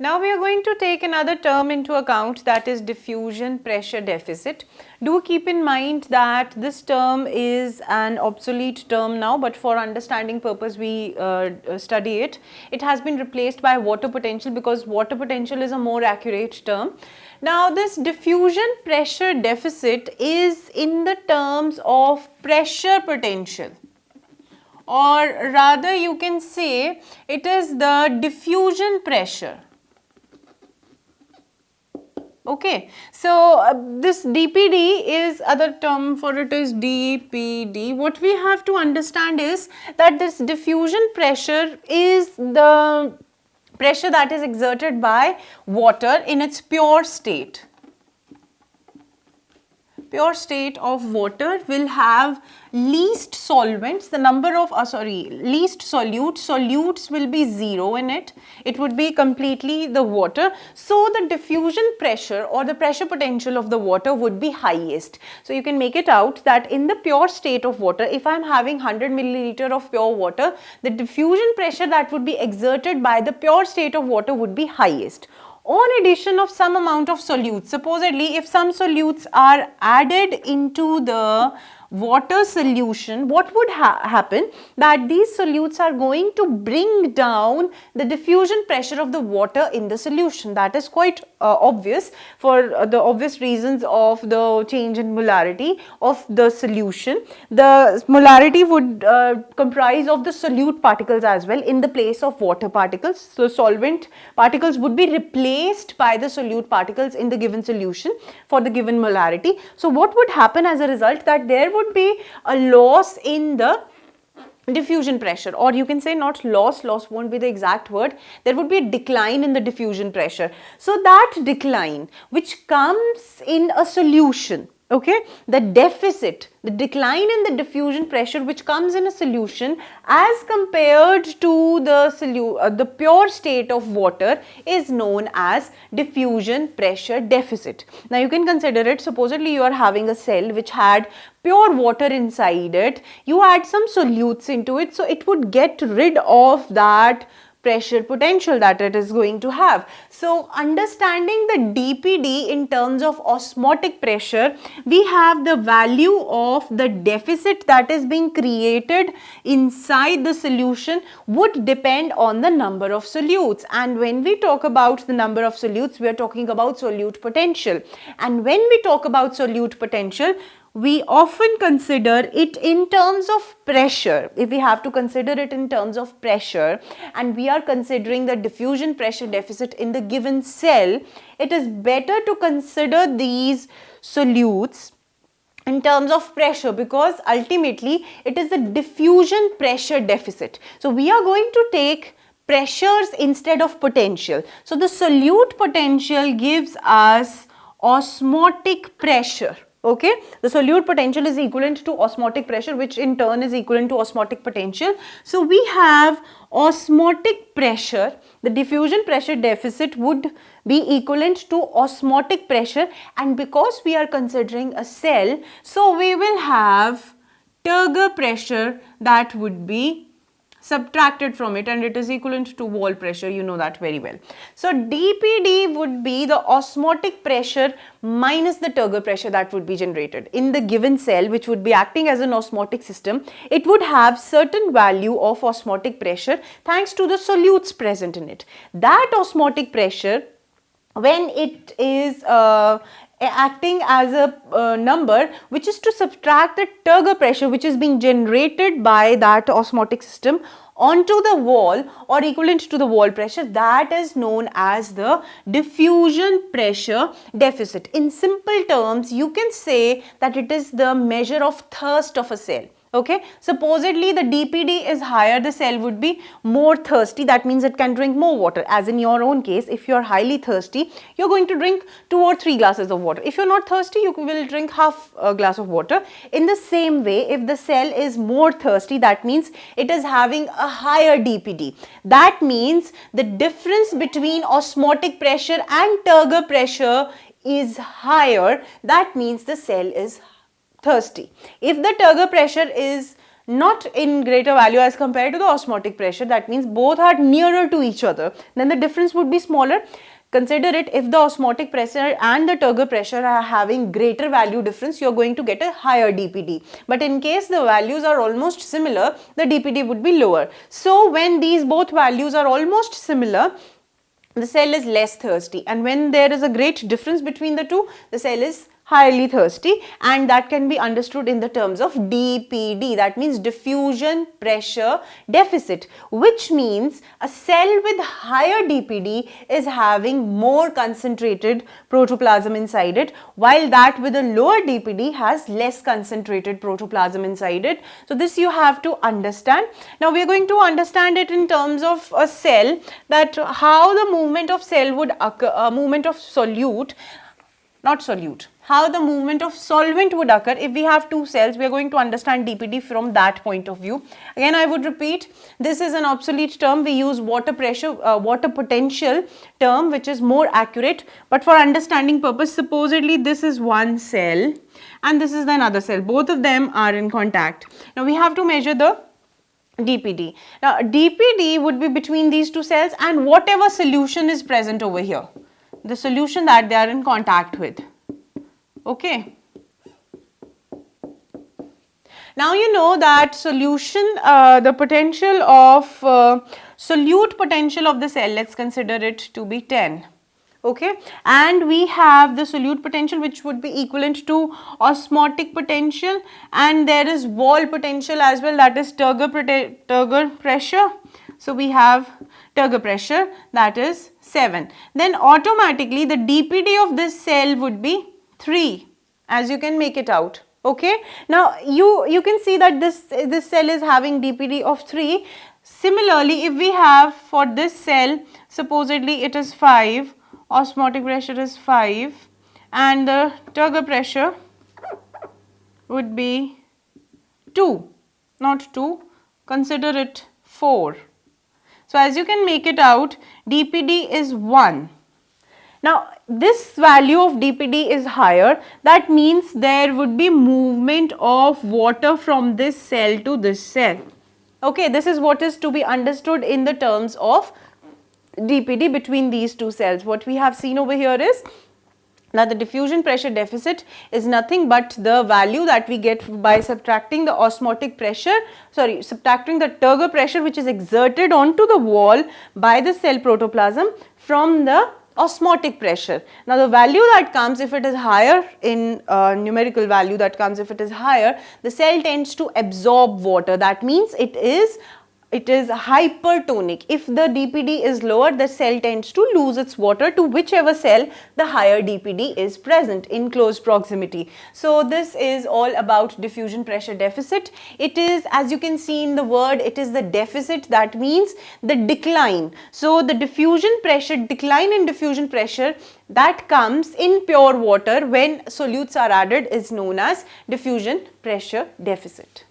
Now we are going to take another term into account, that is diffusion pressure deficit. Do keep in mind that this term is an obsolete term now, but for understanding purpose we study it. It has been replaced by water potential because water potential is a more accurate term. Now this diffusion pressure deficit is in the terms of pressure potential, or rather you can say it is the diffusion pressure. Okay, so this DPD is, other term for it is DPD. What we have to understand is that this diffusion pressure is the pressure that is exerted by water in its pure state. Pure state of water will have least solvents, the number of least solutes will be 0 in it. It would be completely the water. So the diffusion pressure or the pressure potential of the water would be highest. So you can make it out that in the pure state of water, if I am having 100 milliliter of pure water, the diffusion pressure that would be exerted by the pure state of water would be highest. On addition of some amount of solutes, supposedly if some solutes are added into the water solution, what would happen? That these solutes are going to bring down the diffusion pressure of the water in the solution. That is quite obvious for the obvious reasons of the change in molarity of the solution. The molarity would comprise of the solute particles as well in the place of water particles. So solvent particles would be replaced by the solute particles in the given solution for the given molarity. So what would happen as a result? That there would be a loss in the diffusion pressure, or you can say not loss won't be the exact word, there would be a decline in the diffusion pressure. So that decline which comes in a solution, okay, the deficit, the decline in the diffusion pressure which comes in a solution as compared to the pure state of water is known as diffusion pressure deficit. Now you can consider it, supposedly you are having a cell which had pure water inside it, you add some solutes into it, so it would get rid of that pressure potential that it is going to have. So understanding the DPD in terms of osmotic pressure, we have the value of the deficit that is being created inside the solution would depend on the number of solutes, and when we talk about the number of solutes, we are talking about solute potential, and when we talk about solute potential, we often consider it in terms of pressure. If we have to consider it in terms of pressure and we are considering the diffusion pressure deficit in the given cell, it is better to consider these solutes in terms of pressure, because ultimately it is the diffusion pressure deficit. So we are going to take pressures instead of potential. So the solute potential gives us osmotic pressure. Okay, the solute potential is equivalent to osmotic pressure, which in turn is equivalent to osmotic potential. So we have osmotic pressure, the diffusion pressure deficit would be equivalent to osmotic pressure, and because we are considering a cell, so we will have turgor pressure that would be subtracted from it, and it is equivalent to wall pressure, you know that very well. So DPD would be the osmotic pressure minus the turgor pressure that would be generated in the given cell, which would be acting as an osmotic system. It would have certain value of osmotic pressure thanks to the solutes present in it. That osmotic pressure, when it is acting as a number which is to subtract the turgor pressure which is being generated by that osmotic system onto the wall or equivalent to the wall pressure, that is known as the diffusion pressure deficit. In simple terms, you can say that it is the measure of thirst of a cell. Okay, supposedly the DPD is higher, the cell would be more thirsty, that means it can drink more water. As in your own case, if you are highly thirsty, you are going to drink 2 or 3 glasses of water. If you are not thirsty, you will drink half a glass of water. In the same way, if the cell is more thirsty, that means it is having a higher DPD. That means the difference between osmotic pressure and turgor pressure is higher, that means the cell is thirsty. If the turgor pressure is not in greater value as compared to the osmotic pressure. That means both are nearer to each other. Then the difference would be smaller. Consider it, if the osmotic pressure and the turgor pressure are having greater value difference, you are going to get a higher DPD. But in case the values are almost similar, the DPD would be lower. So when these both values are almost similar, the cell is less thirsty, and when there is a great difference between the two, the cell is highly thirsty, and that can be understood in the terms of DPD, that means diffusion pressure deficit, which means a cell with higher DPD is having more concentrated protoplasm inside it, while that with a lower DPD has less concentrated protoplasm inside it. So this you have to understand. Now we are going to understand it in terms of a cell, that how the movement of cell would occur, movement of solute, not solute, how the movement of solvent would occur if we have two cells. We are going to understand DPD from that point of view. Again, I would repeat, this is an obsolete term. We use water pressure, water potential term, which is more accurate. But for understanding purpose, supposedly this is one cell and this is the another cell. Both of them are in contact. Now we have to measure the DPD. Now DPD would be between these two cells and whatever solution is present over here, the solution that they are in contact with. Okay. Now you know that solution, the potential of solute potential of the cell, let's consider it to be 10. Okay, and we have the solute potential which would be equivalent to osmotic potential, and there is wall potential as well, that is turgor pressure. So we have turgor pressure, that is 7. Then automatically the DPD of this cell would be 3, as you can make it out. Okay, now you can see that this cell is having DPD of 3. Similarly, if we have for this cell, supposedly it is 5, osmotic pressure is 5, and the turgor pressure would be 2, not 2, consider it 4. So as you can make it out, DPD is 1. Now this value of DPD is higher, that means there would be movement of water from this cell to this cell. Okay, this is what is to be understood in the terms of DPD between these two cells. What we have seen over here is that the diffusion pressure deficit is nothing but the value that we get by subtracting the osmotic pressure, subtracting the turgor pressure which is exerted onto the wall by the cell protoplasm from the osmotic pressure. Now the value that comes, if it is higher, in numerical value that comes, if it is higher, the cell tends to absorb water. That means it is hypertonic. If the DPD is lower, the cell tends to lose its water to whichever cell the higher DPD is present in close proximity. So this is all about diffusion pressure deficit. It is, as you can see in the word, it is the deficit, that means the decline. So the diffusion pressure, decline in diffusion pressure that comes in pure water when solutes are added is known as diffusion pressure deficit.